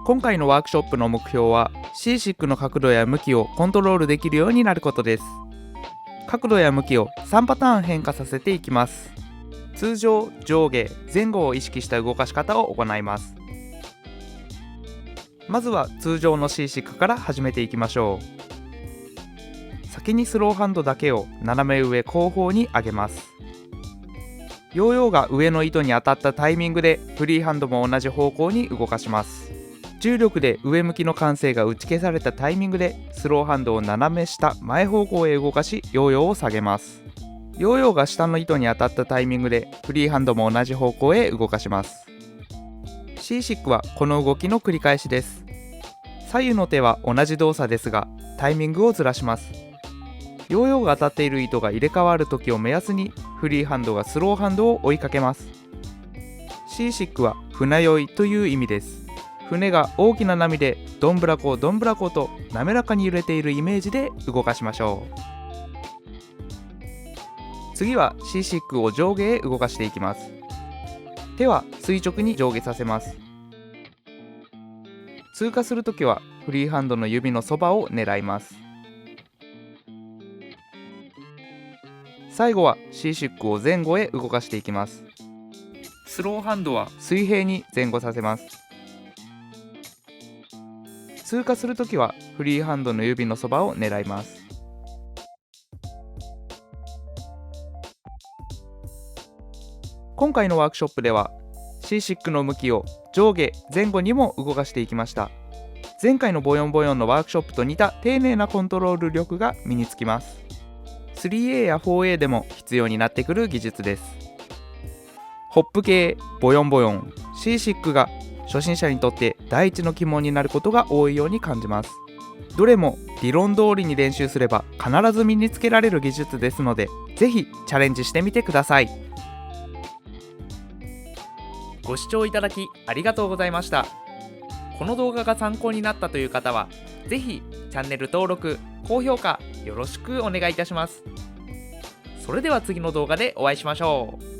今回のワークショップの目標は C6 の角度や向きをコントロールできるようになることです。角度や向きを3パターン変化させていきます。通常、上下、前後を意識した動かし方を行います。まずは通常の C6 から始めていきましょう。先にスローハンドだけを斜め上後方に上げます。ヨーヨーが上の糸に当たったタイミングでフリーハンドも同じ方向に動かします。重力で上向きの慣性が打ち消されたタイミングでスローハンドを斜め下前方向へ動かしヨーヨーを下げます。ヨーヨーが下の糸に当たったタイミングでフリーハンドも同じ方向へ動かします。 C6 はこの動きの繰り返しです。左右の手は同じ動作ですがタイミングをずらします。ヨーヨーが当たっている糸が入れ替わる時を目安にフリーハンドがスローハンドを追いかけます。 C6 は船酔いという意味です。船が大きな波でどんぶらこどんぶらこと滑らかに揺れているイメージで動かしましょう。次は C6 を上下へ動かしていきます。手は垂直に上下させます。通過するときはフリーハンドの指のそばを狙います。最後は C6 を前後へ動かしていきます。スローハンドは水平に前後させます。通過するときはフリーハンドの指のそばを狙います。今回のワークショップでは C6 の向きを上下前後にも動かしていきました。前回のボヨンボヨンのワークショップと似た丁寧なコントロール力が身につきます。 3A や 4A でも必要になってくる技術です。ホップ系、ボヨンボヨン、C6 が初心者にとって第一の鬼門になることが多いように感じます。どれも理論通りに練習すれば必ず身につけられる技術ですので、ぜひチャレンジしてみてください。ご視聴いただきありがとうございました。この動画が参考になったという方は、ぜひチャンネル登録、高評価よろしくお願いいたします。それでは次の動画でお会いしましょう。